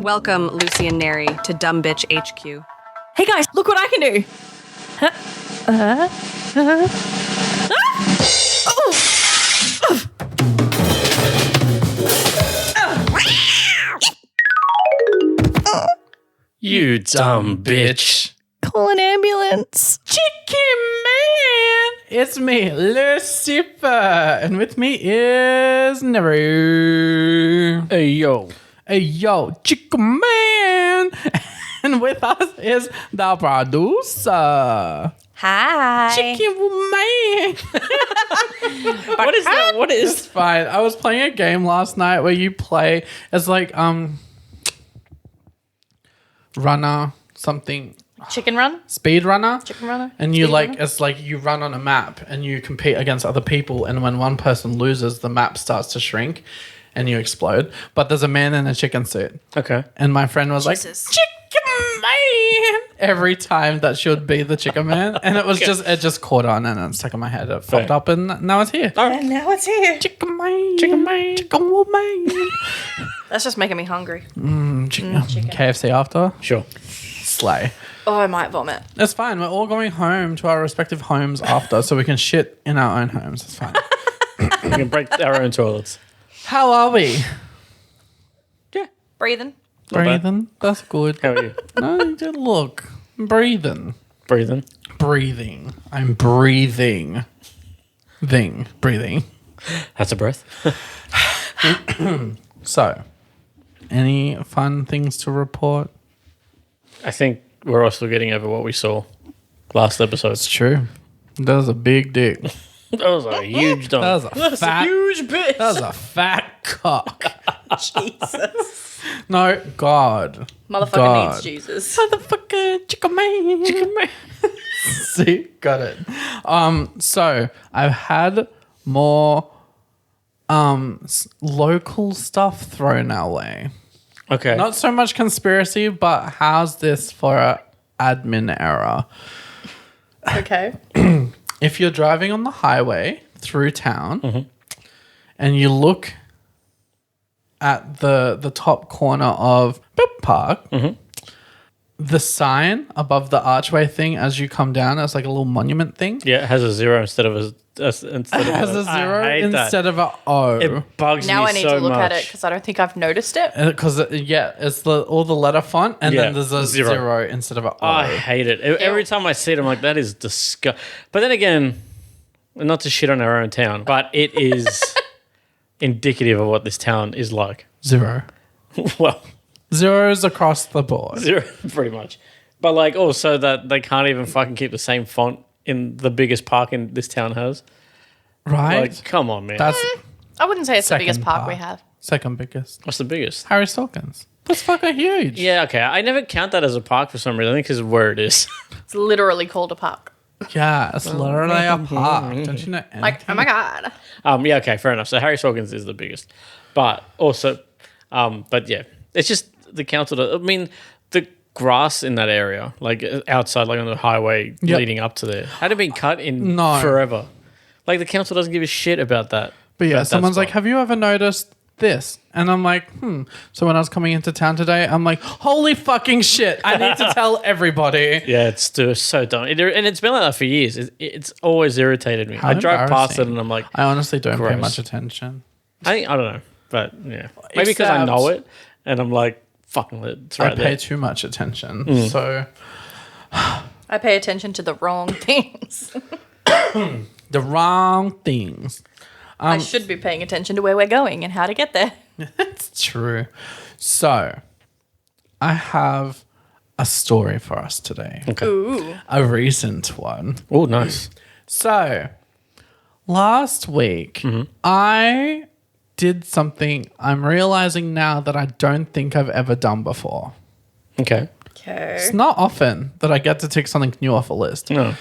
Welcome, Lucy and Nery, to Dumb Bitch HQ. Hey guys, look what I can do. You dumb bitch. Call an ambulance. ChickenMaaaan! It's me, Lucy-Furr, and with me is Nery. Hey, yo. Hey, yo, ChickenMaaaan! And with us is the producer. Hi. ChickenMaaaan! What is that? What is It's fine. I was playing a game last night where you play as like, runner, something. Chicken run? Speed runner. Chicken runner? And you Speed like, runner? it's like you run on a map and you compete against other people. And when one person loses, the map starts to shrink and you explode. But there's a man in a chicken suit. Okay. And my friend was Jesus. like, ChickenMaaaan! Every time that she would be the chicken man. And it was it just caught on and it stuck in my head. It popped up and now it's here. And now it's here. ChickenMaaaan. ChickenMaaaan. ChickenMaaaan. That's just making me hungry. Chicken. KFC after. Sure. Slay. Oh, I might vomit. It's fine. We're all going home to our respective homes after so we can shit in our own homes. It's fine. We can break our own toilets. How are we? Yeah. Breathing. Not bad. Breathing. That's good. How are you? No, you did look. I'm breathing. Breathing. Breathing. I'm breathing. Breathing. That's a breath. So, any fun things to report? I think we're also getting over what we saw last episode. It's true. That was a big dick. That was a huge dump. That was a fat. Huge bitch. That was a fat cock. Jesus. No, God. Motherfucker God. needs Jesus. Motherfucker, ChickenMaaaan. See, got it. So I've had more local stuff thrown our way. Okay. Not so much conspiracy, but how's this for a admin error? Okay. If you're driving on the highway through town and you look at the top corner of Boop Park, the sign above the archway thing as you come down, it's like a little monument thing. Yeah, it has a zero instead of a It has a zero I hate that. instead of a O. It bugs Now me I need so to look much. at it because I don't think I've noticed it. Because it's all the letter font, and Yeah, then there's a zero. zero instead of a O. I hate it. Every time I see it, I'm like, that is disgusting. But then again, not to shit on our own town, but it is indicative of what this town is like. Zero. Well, Zeros across the board. zero, pretty much. But like also that they can't even fucking keep the same font in the biggest park in this town has. Right? Like, come on, man. That's I wouldn't say it's the second biggest park we have. Second biggest. What's the biggest? Harry Stalkins. That's fucking huge. Yeah, okay. I never count that as a park for some reason. I think because of where it is. It's literally called a park. Yeah, it's literally a park. Don't you know? Like, oh my God. Yeah, okay, fair enough. So Harry Sawkins is the biggest. But also, but yeah, it's just the council. I mean, the grass in that area, like outside, like on the highway leading up to there, hadn't been cut in forever. Like the council doesn't give a shit about that. But yeah, That someone's like, spot. have you ever noticed this? And I'm like, So when I was coming into town today, I'm like, holy fucking shit. I need to tell everybody. Yeah, it's so dumb. And it's been like that for years. It's always irritated me. How I drive past it embarrassing. and I'm like, I honestly don't pay Gross. much attention. I don't know. But yeah. Maybe because I know Except- it and I'm like, fucking it's I right pay there. too much attention. So I pay attention to the wrong things. the wrong things. I should be paying attention to where we're going and how to get there. It's true. So I have a story for us today. Okay. Ooh. A recent one. Oh, nice. So last week, I did something I'm realizing now that I don't think I've ever done before. Okay. Okay. It's not often that I get to tick something new off a list. No.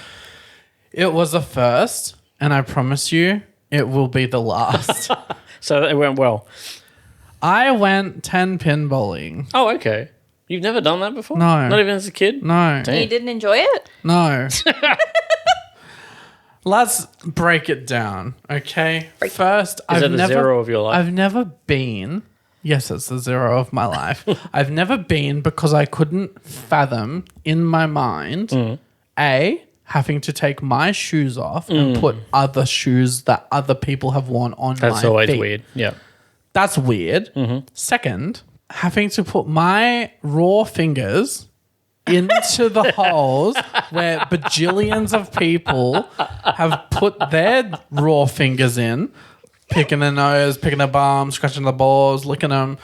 It was a first, and I promise you it will be the last. So it went well. I went 10 pin bowling. Oh, okay. You've never done that before? No. Not even as a kid? No. Damn. You didn't enjoy it? No. Let's break it down, okay? First, Is it a zero of your life? I've never been Yes, it's the 0 of my life. I've never been because I couldn't fathom in my mind, A, having to take my shoes off and put other shoes that other people have worn on my feet. That's always weird. Yeah. That's weird. Second, having to put my raw fingers into the holes where bajillions of people have put their raw fingers in, picking their nose, picking their bum, scratching the balls, licking them.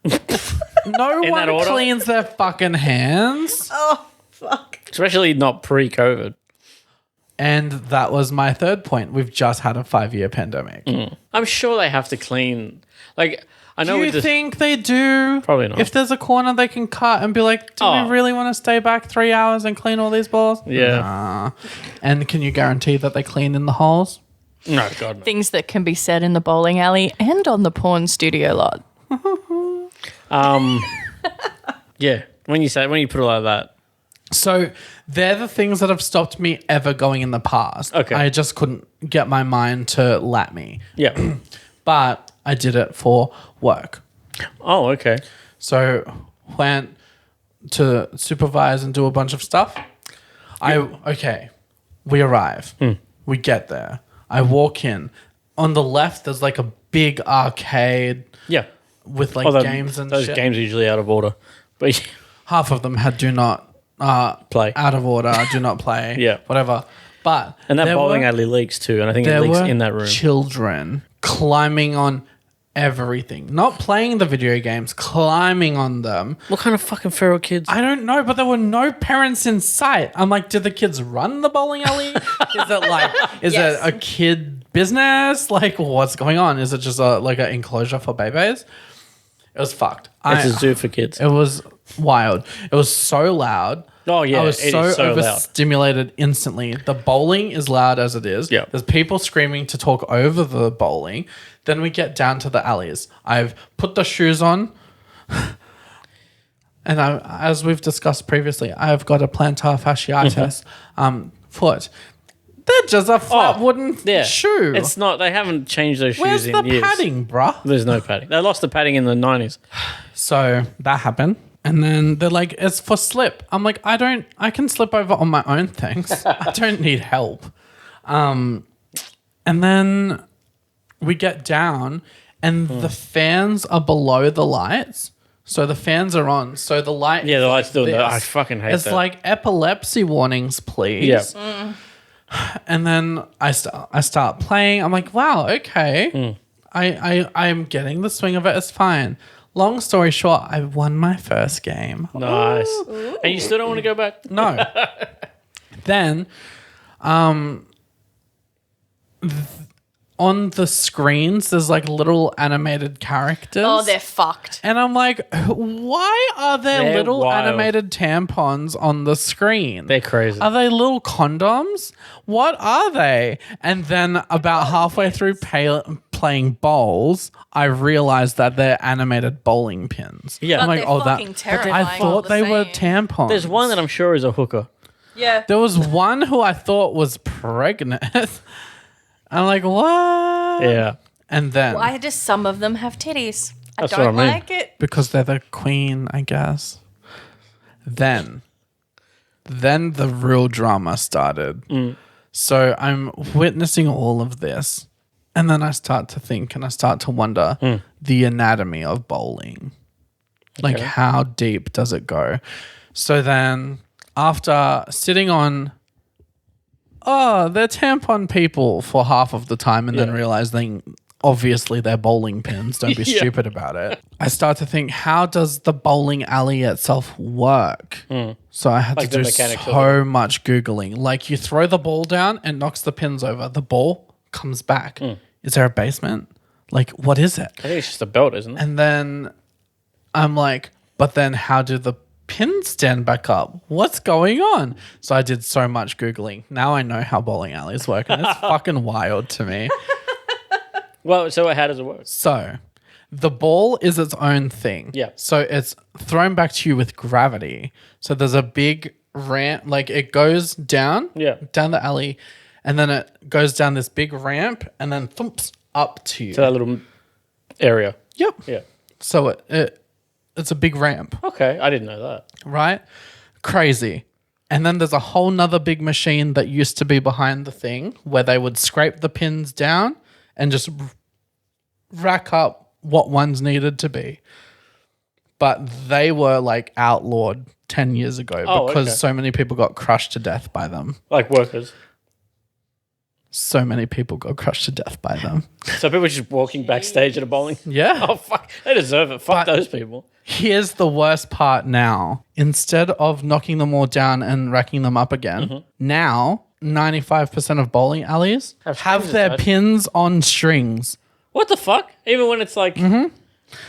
No In that one order? cleans their fucking hands. Oh, fuck. Especially not pre-COVID. And that was my third point. We've just had a 5-year pandemic. I'm sure they have to clean. Like, I know Do you with the think they do? Probably not. If there's a corner they can cut and be like, do we really want to stay back 3 hours and clean all these balls? Yeah. Nah. And can you guarantee that they clean in the holes? No, God, no. Things that can be said in the bowling alley and on the porn studio lot. Yeah. When you put it like that. So they're the things that have stopped me ever going in the past. Okay. I just couldn't get my mind to let me. Yeah. But I did it for work. Oh, okay. So went to supervise and do a bunch of stuff. We arrive. We get there. I walk in. On the left, there's like a big arcade Yeah. with like Although games and those shit. games are usually out of order. But Half of them had do not play. out of order, do not play, Yeah. whatever. But And that there bowling were- alley leaks too, and I think it there leaks were in that room. children climbing on everything, not playing the video games, climbing on them. What kind of fucking feral kids? I don't know, but there were no parents in sight. I'm like, did the kids run the bowling alley? Is it a kid business? Like, what's going on? Is it just an enclosure for babies? It was fucked. It's a zoo for kids. It was wild. It was so loud. Oh, yeah, I was it so is so loud. overstimulated instantly. The bowling is loud as it is. Yeah. There's people screaming to talk over the bowling. Then we get down to the alleys. I've put the shoes on. And as we've discussed previously, I've got a plantar fasciitis foot. They're just a flat wooden shoe. It's not. They haven't changed those shoes Where's in the years. padding, bruh? There's no padding. They lost the padding in the 90s. So that happened. And then they're like, it's for slip. I'm like, I can slip over on my own things. I don't need help. And then we get down and the fans are below the lights. So the fans are on. So the light. Yeah, the light's still this. there. I fucking hate It's that. like epilepsy warnings, please. Yeah. And then I start playing. I'm like, wow, okay. I'm getting the swing of it. It's fine. Long story short, I won my first game. Nice. And you still don't want to go back? No. Then, on the screens, there's like little animated characters. Oh, they're fucked. And I'm like, why are there They're little wild. animated tampons on the screen? They're crazy. Are they little condoms? What are they? And then about halfway through playing bowls, I realized that they're animated bowling pins. Yeah. But I'm like, they're fucking I terrifying all thought the they were same. tampons. There's one that I'm sure is a hooker. Yeah. There was one who I thought was pregnant. I'm like, what? Yeah. And then, Why do some of them have titties? That's I what don't I mean. like it. because they're the queen, I guess. Then the real drama started. So I'm witnessing all of this. And then I start to think and I start to wonder the anatomy of bowling. Like, how deep does it go? So then after sitting on, they're tampon people for half of the time and then realizing obviously they're bowling pins. Don't be stupid about it. I start to think, how does the bowling alley itself work? So I had Like to the do mechanics of so much Googling. Like, you throw the ball down and knocks the pins over. The ball comes back. Is there a basement? Like, what is it? I think it's just a belt, isn't it? And then I'm like, but then how do the pins stand back up? What's going on? So I did so much Googling. Now I know how bowling alleys work, and it's fucking wild to me. Well, so how does it work? So the ball is its own thing. Yeah. So it's thrown back to you with gravity. So there's a big ramp, like it goes down, down the alley, and then it goes down this big ramp and then thumps up to you. To that little area. Yep. Yeah. So it's a big ramp, Okay, I didn't know that. right? Crazy. And then there's a whole nother big machine that used to be behind the thing where they would scrape the pins down and just rack up what ones needed to be. But they were like outlawed 10 years ago because so many people got crushed to death by them. Like workers. So many people got crushed to death by them. So people just walking backstage at a bowling. Yeah. Oh fuck, they deserve it. Fuck those people. Here's the worst part now. Instead of knocking them all down and racking them up again, now 95% of bowling alleys have their pins on strings. What the fuck? Even when it's like.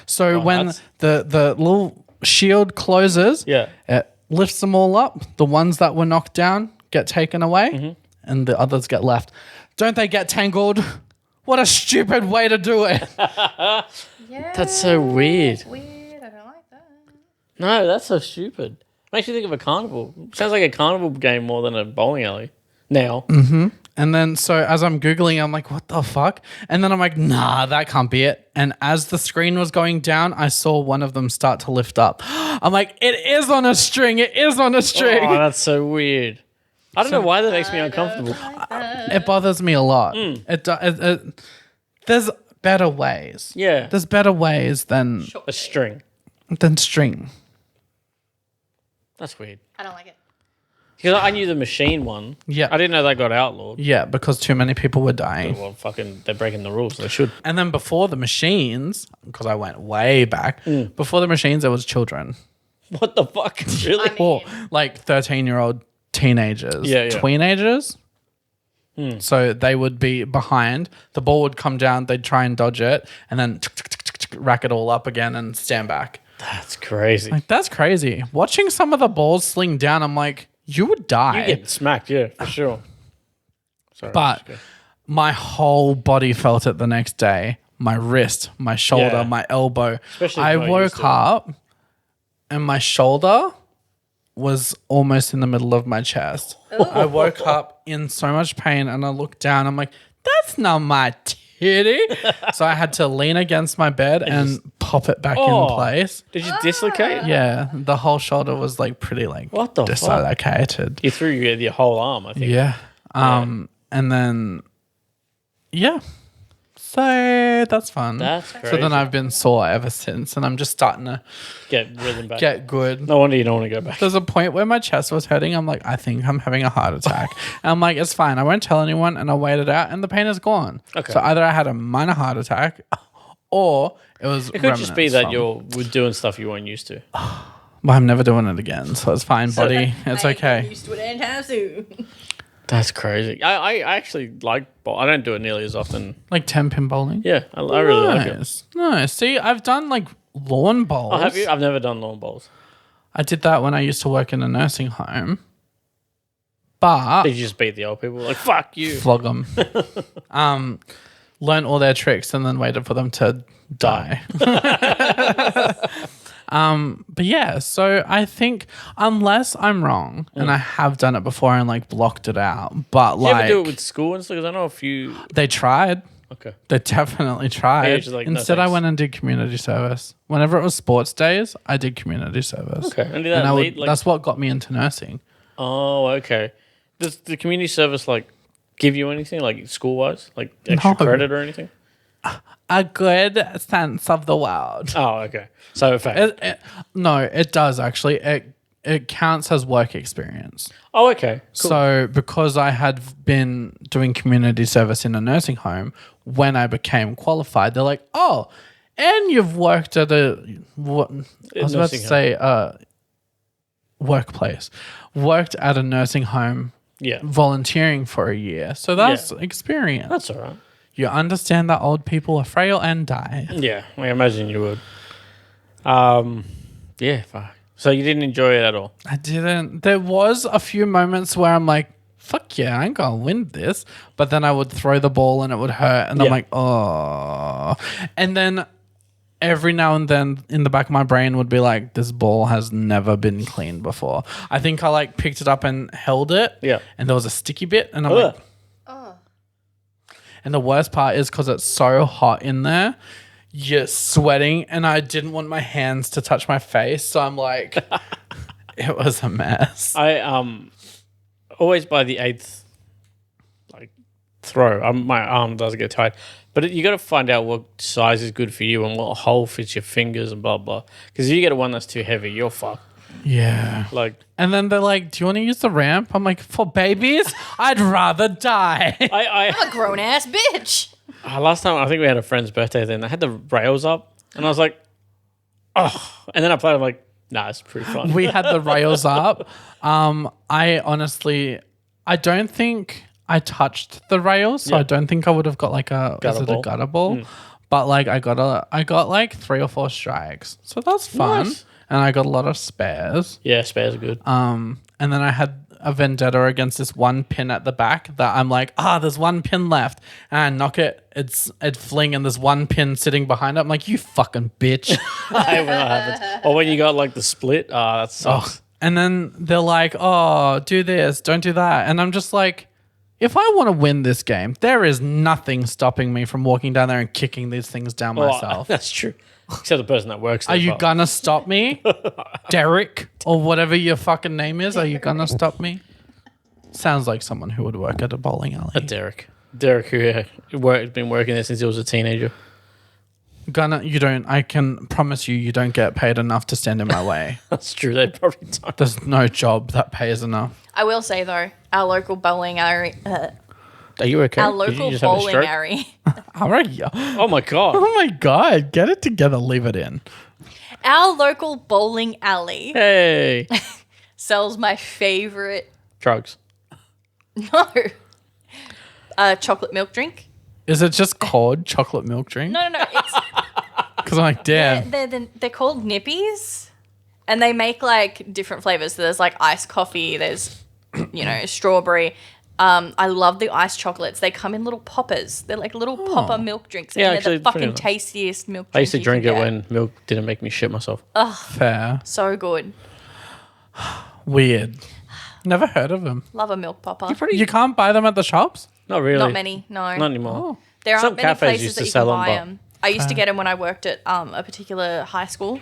So when the little shield closes, it lifts them all up. The ones that were knocked down get taken away and the others get left. Don't they get tangled? What a stupid way to do it. Yeah. That's so weird. Weird. I don't like that. No, that's so stupid. Makes you think of a carnival. Sounds like a carnival game more than a bowling alley now. And then so as I'm Googling, I'm like, what the fuck? And then I'm like, nah, that can't be it. And as the screen was going down, I saw one of them start to lift up. I'm like, it is on a string. It is on a string. Oh, that's so weird. I don't know why that makes me uncomfortable. It bothers me a lot. There's better ways. Yeah. There's better ways than A string. string. That's weird. I don't like it. Because I knew the machine one. Yeah. I didn't know that got outlawed. Yeah, because too many people were dying. Well, fucking, they're breaking the rules. They should. And then before the machines, because I went way back, before the machines, there was children. What the fuck? Really? Or like 13-year-old teenagers. Yeah. Teenagers. So they would be behind. The ball would come down. They'd try and dodge it and then rack it all up again and stand back. That's crazy. Like, that's crazy. Watching some of the balls sling down, I'm like, you would die. You get smacked, yeah, for sure. Sorry. But my whole body felt it the next day. My wrist, my shoulder, Yeah. my elbow. Especially I if you're not used woke to it. up and my shoulder was almost in the middle of my chest. I woke up in so much pain and I looked down. I'm like, that's not my titty. So I had to lean against my bed and pop it back in place. Did you dislocate? Yeah, the whole shoulder was like pretty like What the fuck? dislocated. You threw your whole arm, I think. Yeah. And then, yeah. So that's fun. That's So crazy. then I've been sore ever since, and I'm just starting to Get rhythm back. get good. No wonder you don't want to go back. There's a point where my chest was hurting. I'm like, I think I'm having a heart attack. And I'm like, it's fine. I won't tell anyone, and I'll wait it out, and the pain is gone. Okay. So either I had a minor heart attack, or it was. It could just be that you're doing stuff you weren't used to. Well, I'm never doing it again, so it's fine, buddy. It's okay. Used to it anytime soon. That's crazy. I actually like ball. I don't do it nearly as often. Like 10-pin bowling. Yeah, I really like it. Nice. No, see, I've done like lawn bowls. Oh, have you? I've never done lawn bowls. I did that when I used to work in a nursing home. But Did you just beat the old people? Like, fuck you. flog them. Learn all their tricks and then waited for them to die. But yeah, so I think unless I'm wrong, and I have done it before and like blocked it out, but Do you ever like do it with school and stuff? Because I know a few. they tried. Okay. They definitely tried. just like, no Instead, I thanks. went and did community service. Whenever it was sports days, I did community service. Okay. And did that I lead, like- that's what got me into nursing. Oh, okay. Does the community service like give you anything, like school wise, like extra No. credit or anything? A good sense of the world. Oh, okay. So fact. No, it does actually. It counts as work experience. Oh, okay. Cool. So because I had been doing community service in a nursing home, when I became qualified, they're like, oh, and you've worked at I was about to nursing say workplace. Worked at a nursing home Yeah. volunteering for a year. So that's experience. That's all right. You understand that old people are frail and die. Yeah, I imagine you would. Yeah, fuck. So you didn't enjoy it at all? I didn't. There was a few moments where I'm like, fuck yeah, I ain't gonna win this. But then I would throw the ball and it would hurt. And I'm Yeah. like, oh. And then every now and then in the back of my brain would be like, this ball has never been cleaned before. I think I like picked it up and held it. Yeah. And there was a sticky bit. And I'm Ugh. like, and the worst part is because it's so hot in there, you're sweating, and I didn't want my hands to touch my face, so I'm like, it was a mess. I always by the 8th like throw, my arm does get tired. But you got to find out what size is good for you and what hole fits your fingers and blah blah. Because if you get one that's too heavy, you're fucked. Yeah. Like, and then they're like, "Do you want to use the ramp?" I'm like, "For babies, I'd rather die." I'm a grown ass bitch. Last time I think we had a friend's birthday. Then they had the rails up, and I was like, "Oh!" And then I played. I'm like, "Nah, it's pretty fun." We had the rails up. I honestly, I don't think I touched the rails, so I don't think I would have got like a gutter ball. But like I got like 3 or 4 strikes, so that's fun. Nice. And I got a lot of spares. Yeah, spares are good. And then I had a vendetta against this one pin at the back that I'm like, there's one pin left, and I knock it, it fling, and there's one pin sitting behind it. I'm like, you fucking bitch. I hate when that happens. Or when you got like the split, that sucks. And then they're like, do this, don't do that. And I'm just like, if I want to win this game, there is nothing stopping me from walking down there and kicking these things down myself. That's true. Except the person that works there. Are you gonna stop me? Derek, or whatever your fucking name is, are you gonna stop me? Sounds like someone who would work at a bowling alley. Derek, who been working there since he was a teenager. I can promise you don't get paid enough to stand in my way. That's true. They probably don't. There's no job that pays enough. I will say though, our local bowling alley. Are you okay? Our local bowling alley. All right. Oh my god. Oh my god. Get it together. Leave it in. Our local bowling alley Hey. sells my favorite. Drugs. No. Chocolate milk drink. Is it just called chocolate milk drink? No. It's Because I'm like, damn. they're called Nippies, and they make like different flavors. So there's like iced coffee. There's strawberry. I love the iced chocolates. They come in little poppers. They're like little popper milk drinks. Yeah, and actually, they're the fucking pretty nice. tastiest milk drink I used to you drink can it get. when milk didn't make me shit myself. Fair. So good. Weird. Never heard of them. Love a milk popper. You can't buy them at the shops? Not really. Not many, no. Not anymore. There Some aren't many cafes places used that to you sell can them, buy but- them. I used to get them when I worked at a particular high school.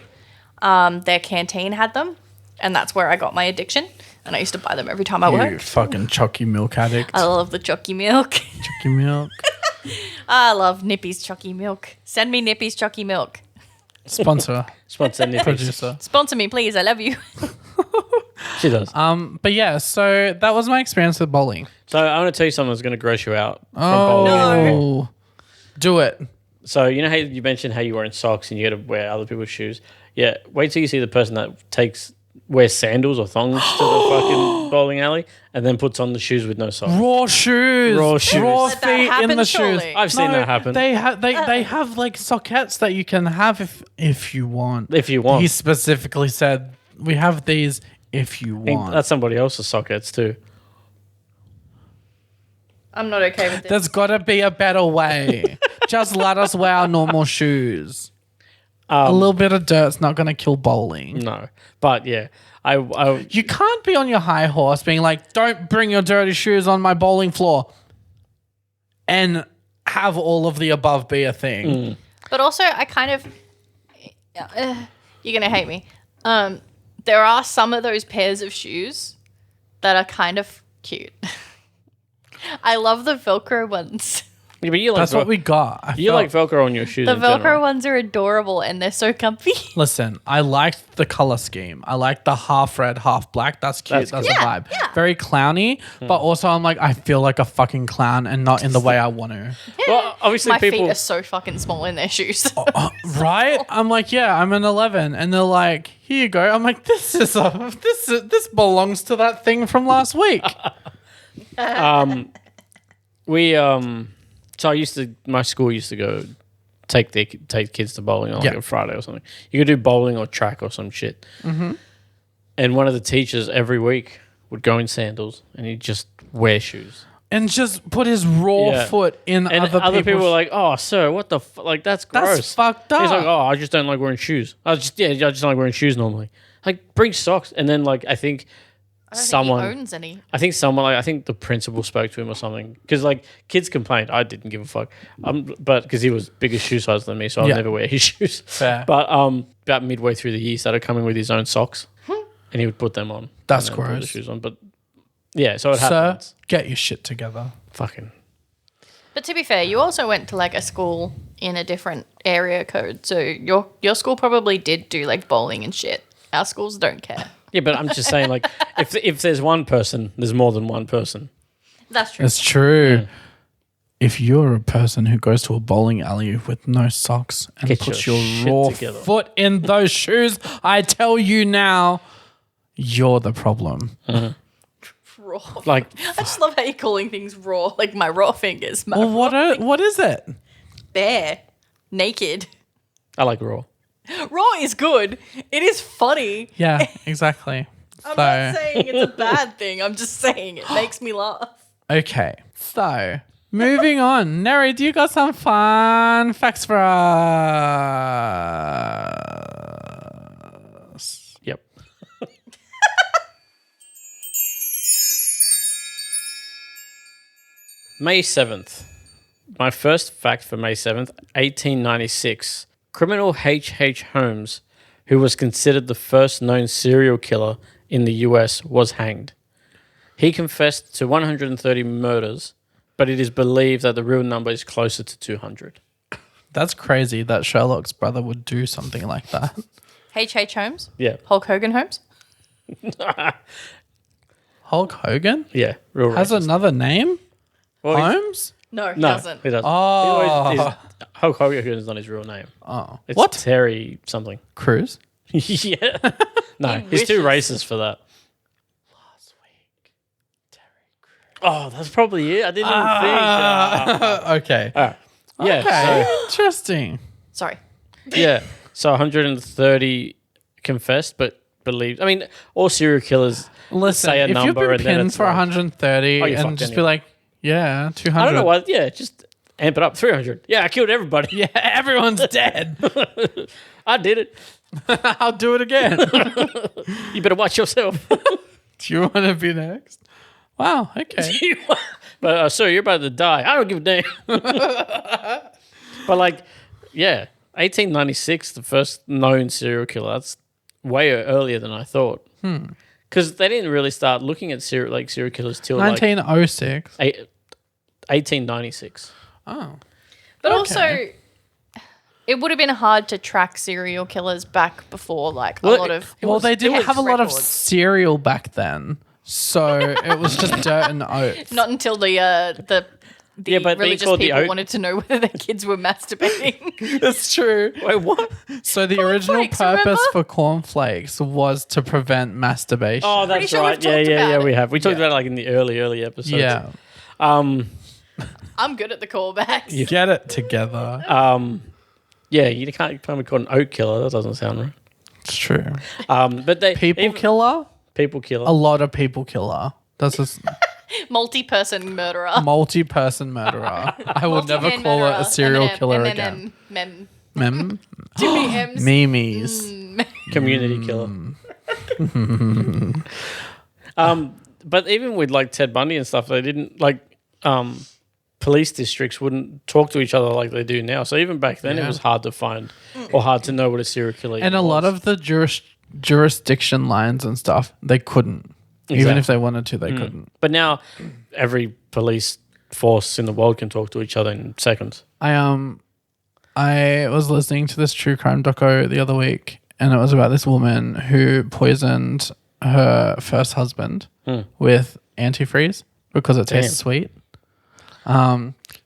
Their canteen had them, and that's where I got my addiction. And I used to buy them every time I You worked. fucking chocky milk addict. I love the chocky milk. Chocky milk. I love Nippy's chocky milk. Send me Nippy's chocky milk. Sponsor. Sponsor Nippies. Producer. Sponsor me, please. I love you. She does. But yeah, so that was my experience with bowling. So I want to tell you something that's going to gross you out from bowling. Oh. Do it. So you know how you mentioned how you wearing socks and you got to wear other people's shoes? Yeah, wait till you see the person that wears sandals or thongs to the fucking bowling alley and then puts on the shoes with no socks. Raw shoes. Raw shoes. Raw Let that feet in happen, the shoes. surely. I've seen that happen. They have like sockets that you can have if you want. If you want. He specifically said we have these if you I think want. that's somebody else's sockets too. I'm not okay with this. There's got to be a better way. Just let us wear our normal shoes. A little bit of dirt's not going to kill bowling. No, but yeah, I You can't be on your high horse being like, don't bring your dirty shoes on my bowling floor and have all of the above be a thing. But also, I kind of... you're going to hate me. There are some of those pairs of shoes that are kind of cute. I love the Velcro ones. Yeah, but you like That's what we got. you like Velcro on your shoes. The in Velcro general. ones are adorable and they're so comfy. Listen, I liked the color scheme. I liked the half red, half black. That's cute. That's a vibe. yeah. Very clowny, but also I'm like, I feel like a fucking clown and not in the way I want to. Well, obviously My people. feet are so fucking small in their shoes. Right? I'm like, yeah, I'm an 11, and they're like, here you go. I'm like, this belongs to that thing from last week. So my school used to go take kids to bowling on like Yeah. a Friday or something. You could do bowling or track or some shit. Mm-hmm. And one of the teachers every week would go in sandals and he'd just wear shoes. And just put his raw Yeah. foot in And other people were like, "Oh, sir, what the like? That's gross. That's fucked up. He's like, "Oh, I just don't like wearing shoes. I just don't like wearing shoes normally. Like, bring socks." And then like I think I don't someone think he owns any. I think someone like I think the principal spoke to him or something because like kids complained. I didn't give a fuck, but because he was bigger shoe size than me, so I'll never wear his shoes. Fair. But about midway through the year, he started coming with his own socks, and he would put them on. That's and then put the gross. shoes on, but yeah, so it Sir, happens. get your shit together. Fucking But to be fair, you also went to like a school in a different area code, so your school probably did do like bowling and shit. Our schools don't care. yeah, but I'm just saying like if there's one person, there's more than one person. That's true. It's true. If you're a person who goes to a bowling alley with no socks and Get puts your your shit raw together. foot in those shoes, I tell you now, you're the problem. Raw. Like I just love how you're calling things raw, like my raw fingers. My Well, what is it? bare, naked. I like raw. Raw is good. It is funny. Yeah, exactly. I'm not saying it's a bad thing. I'm just saying it makes me laugh. Okay, so moving on. Nery, do you got some fun facts for us? Yep. May 7th. My first fact for May 7th, 1896. Criminal H.H. Holmes, who was considered the first known serial killer in the US, was hanged. He confessed to 130 murders, but it is believed that the real number is closer to 200. That's crazy that Sherlock's brother would do something like that. H.H. Holmes? Yeah. Hulk Hogan Holmes? Hulk Hogan Yeah. Real has racist. another name? Well, he's- Holmes? No, he No, doesn't. he doesn't. Oh. Hulk Hogan is not his real name. Oh. It's What? Terry something. Cruz? Yeah. No, He he's too wishes. racist for that. Last week, Terry Crews. Oh, that's probably it. I didn't even think. Okay. All right. Yeah. Okay. Interesting. Sorry. So, yeah. So 130 confessed, but believed. I mean, all serial killers Listen, say a if you've number been and then pinned it's for like, 130 Oh, you're and fucked just be anyway. like, yeah, 200. I don't know why. Yeah, just amp it up. 300. Yeah, I killed everybody. Yeah, everyone's dead. I did it. I'll do it again. You better watch yourself. Do you want to be next? Wow, okay. But sir, you're about to die. I don't give a damn. But like, yeah, 1896, the first known serial killer. That's way earlier than I thought. Because they didn't really start looking at serial killers till 1906. 1896. Oh. But Okay. also, it would have been hard to track serial killers back before, like, Well, a lot of... Well, they didn't have a lot of records. cereal back then. So it was just dirt and oats. Not until the Yeah, but they religious called the people oat- wanted to know whether their kids were masturbating. That's true. Wait, what? So the original Cornflakes, purpose remember? for cornflakes was to prevent masturbation. Oh, that's sure we've right. Yeah, talked yeah, about we it. have. We talked about it like in the early episodes. yeah. I'm good at the callbacks. Get it together. Yeah, you can't be called an oat killer. That doesn't sound right. It's true. But they People killer? people killer. A lot of people killer. That's a Multi-person murderer. multi-person murderer. I will never Multi-man call it murderer. a serial M&M, killer M&M, again. Mem. Mem? Jimmy M's. Memes. Community killer. But even with like Ted Bundy and stuff, they didn't like police districts wouldn't talk to each other like they do now. So even back then, it was hard to find or hard to know what a serial killer. And a lot of the jurisdiction lines and stuff, they couldn't. Even Exactly. if they wanted to, they couldn't. But now, every police force in the world can talk to each other in seconds. I was listening to this true crime doco the other week, and it was about this woman who poisoned her first husband with antifreeze because it tastes sweet.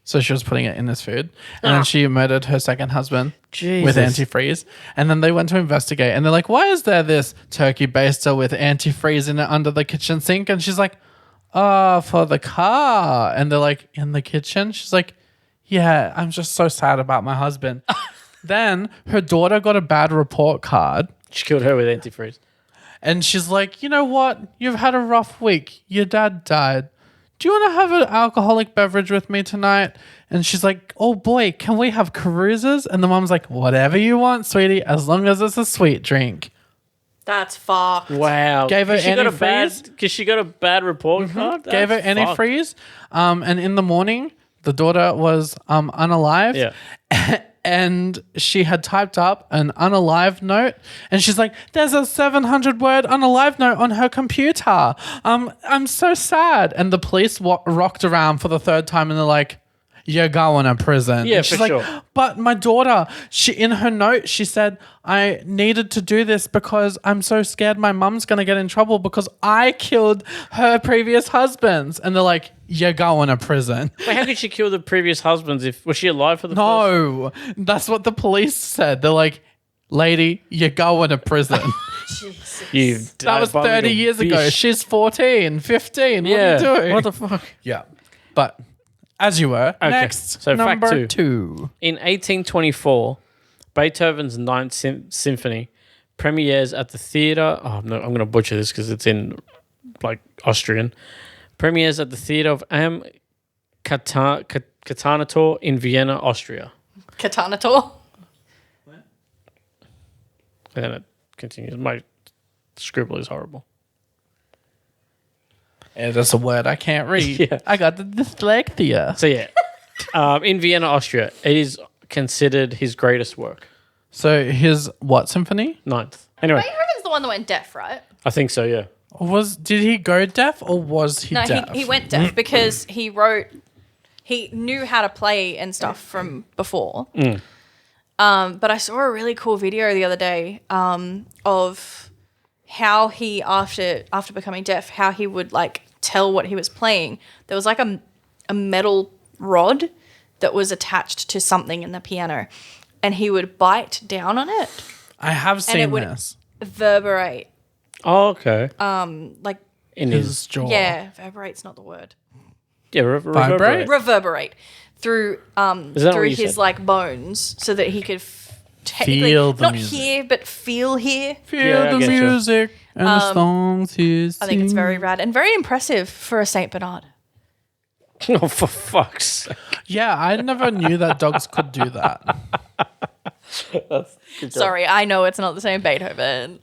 So she was putting it in this food, and then she murdered her second husband with antifreeze. And then they went to investigate, and they're like, "Why is there this turkey baster with antifreeze in it under the kitchen sink?" And she's like, for the car." And they're like, "In the kitchen?" She's like, "Yeah, I'm just so sad about my husband." Then her daughter got a bad report card. She killed her with antifreeze. And she's like, "You know what? You've had a rough week. Your dad died. Do you want to have an alcoholic beverage with me tonight?" And she's like, "Oh boy, can we have cruises?" And the mom's like, "Whatever you want, sweetie, as long as it's a sweet drink." That's fucked. Wow. Gave her Because she got a antifreeze? bad. Because she got a bad report card. Gave her That's fucked. antifreeze. And in the morning, the daughter was unalived. Yeah. And she had typed up an unalive note, and she's like, "There's a 700-word unalive note on her computer. I'm so sad." And the police rocked around for the third time, and they're like, "You're going to prison." Yeah, and she's for like, sure. "But my daughter," she in her note she said, "I needed to do this because I'm so scared my mum's gonna get in trouble because I killed her previous husbands." And they're like, "You're going to prison." Wait, how could she kill the previous husbands? If was she alive for the first? No, that's what the police said. They're like, "Lady, you're going to prison." You That was 30 years ago. She's 14, 15. Yeah. What are you doing? What the fuck? Yeah. But as you were, Okay. next, So fact number two. 2. In 1824, Beethoven's Ninth Symphony premieres at the theater. Oh, no, I'm going to butcher this because it's in like Austrian. Premieres at the theater of Am Katanator in Vienna, Austria. Katanator. And then it continues. My scribble is horrible. Yeah, that's a word I can't read. Yeah. I got the dyslexia. So yeah, in Vienna, Austria, it is considered his greatest work. So his what symphony? Ninth. Anyway, Beethoven's the one that went deaf, right? I think so. Yeah. Did he go deaf or was he No, deaf? he went deaf because he knew how to play and stuff from before. But I saw a really cool video the other day of how he, after becoming deaf, how he would like tell what he was playing. There was like a metal rod that was attached to something in the piano, and he would bite down on it I have and seen it would this. reverberate. Oh, okay. Like, In His jaw. yeah, reverberate's not the word. yeah, Vibrate? Reverberate through Is that what through you his said? like bones, so that he could technically Feel the not music. hear but feel here. Feel Yeah, I the get you. music and the songs he I think it's very sings. rad and very impressive for a Saint Bernard. Oh, for fuck's sake. Yeah, I never knew that dogs could do that. Sorry, I know it's not the same Beethoven.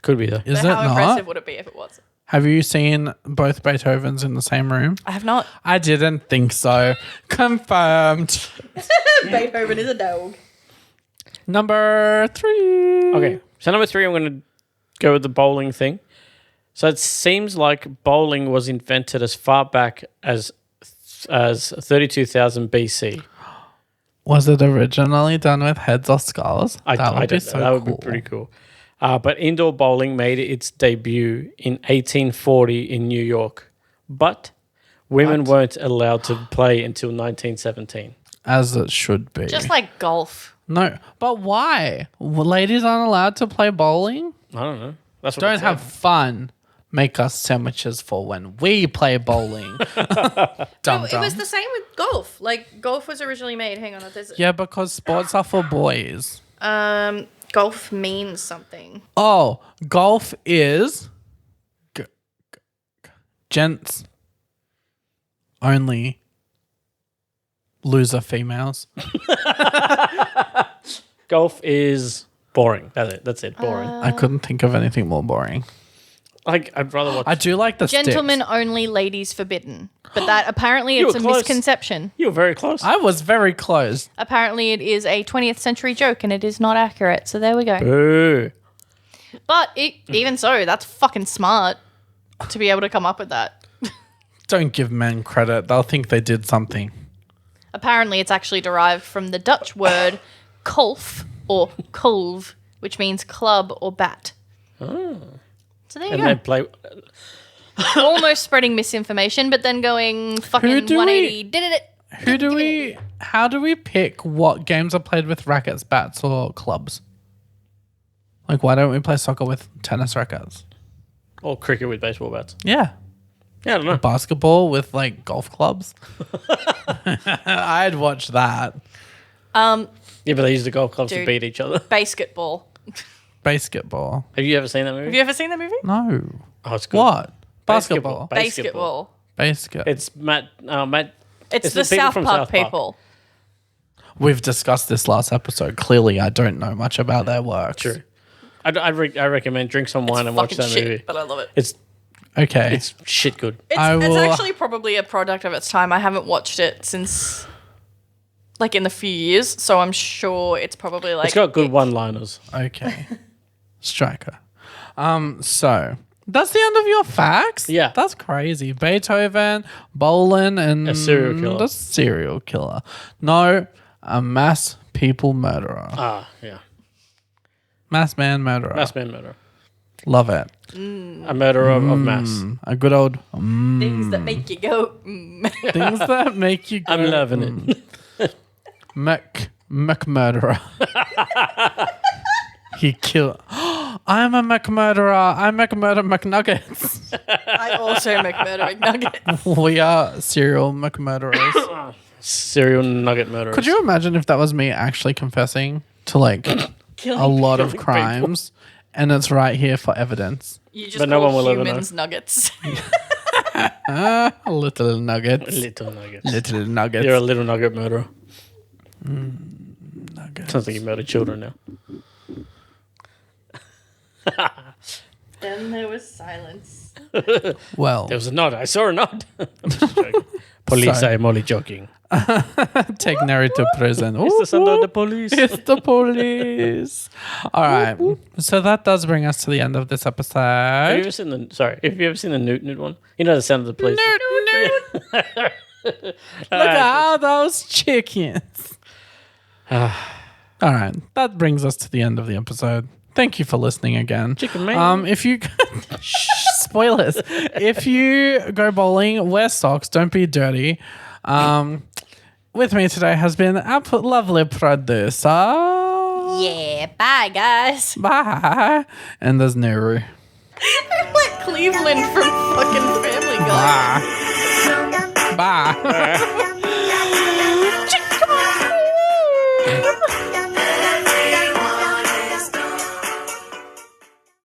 Could be though. Is But it how not? impressive would it be if it was? Have you seen both Beethovens in the same room? I have not. I didn't think so. Confirmed. Beethoven is a dog. Number 3. Okay, so number 3, I'm going to go with the bowling thing. So it seems like bowling was invented as far back as 32,000 BC. Was it originally done with heads or skulls? I don't know. That would be pretty cool. But indoor bowling made its debut in 1840 in New York. But women weren't allowed to play until 1917. As it should be. Just like golf. No, but why? Ladies aren't allowed to play bowling? I don't know. That's what Don't it have said. fun. Make us sandwiches for when we play bowling. Dumb, It was the same with golf. Like golf was originally made. Hang on, there's Yeah, because sports are for boys. golf means something. Oh, golf is gents only. Loser females. Golf is boring. That's it. Boring. I couldn't think of anything more boring. Like, I'd rather watch. I do like the Gentlemen sticks. only, ladies forbidden. But that apparently You it's were a close. misconception. You were very close. I was very close. Apparently it is a 20th century joke and it is not accurate. So there we go. Boo. But even so, that's fucking smart to be able to come up with that. Don't give men credit. They'll think they did something. Apparently it's actually derived from the Dutch word kolf or kolv, which means club or bat. So there you And go. they play. Almost spreading misinformation, but then going fucking do we- 180. Did it? How do we pick what games are played with rackets, bats, or clubs? Like, why don't we play soccer with tennis rackets? Or cricket with baseball bats. Yeah. Yeah, I don't know. Basketball with, like, golf clubs. I'd watch that. Yeah, but they use the golf clubs to Dude. beat each other. Basketball. Basketball. Have you ever seen that movie? Have you ever seen that movie? No. Oh, it's good. What? Basketball. Basketball. Basket. It's Matt. It's It's the the people South from Park South Park. people. We've discussed this last episode. Clearly, I don't know much about their works. True. I recommend drink some wine and watch Fucking that shit, movie. but I love it. It's Okay. shit good. It's I will- actually probably a product of its time. I haven't watched it since, like, in the few years, so I'm sure it's probably like. It's got good one-liners. Okay. Striker. So that's the end of your facts? Yeah. That's crazy. Beethoven, Bolin, and A serial killer. The serial killer. No, a mass people murderer. Yeah. Mass man murderer. Mass man murder. Love it. A murderer of mass. A good old Things that make you go. things that make you go. I'm loving it. Mac murderer. He killed. I'm a Mac murderer. I Mac murder McNuggets. I also make murder McNuggets. We are serial McMurderers. Serial nugget murderer. Could you imagine if that was me actually confessing to like a lot of crimes, and it's right here for evidence? You just But no call one will ever know. humans nuggets. Little nuggets. Little nuggets. Little nuggets. You're a little nugget murderer. nuggets. Sounds like you murder children now. Then there was silence. Well, There was a nod. I saw a nod. I'm just joking. Police, Sorry. I'm only joking. take Nery to prison. It's the son of the police. It's the police. All right. So that does bring us to the end of this Have you episode. ever seen the? Sorry, have you ever seen the Newt Newt one? You know the sound of the police. Look at all those chickens. All right. That brings us to the end of the episode. Thank you for listening again. ChickenMaaaan. If you spoilers. If you go bowling, wear socks. Don't be dirty. With me today has been our lovely producer. Yeah, bye, guys. Bye. And there's Nery. I'm like Cleveland from fucking Family Guy. Bye. Bye.